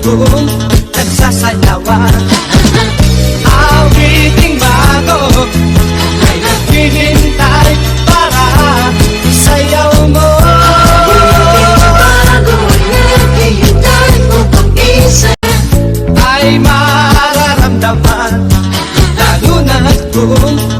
kung nagsasalawa. Awiting bago ay naghihintay para sayaw mo. Awiting bago ay naghihintay upang isa Ay mararamdaman lalo na kung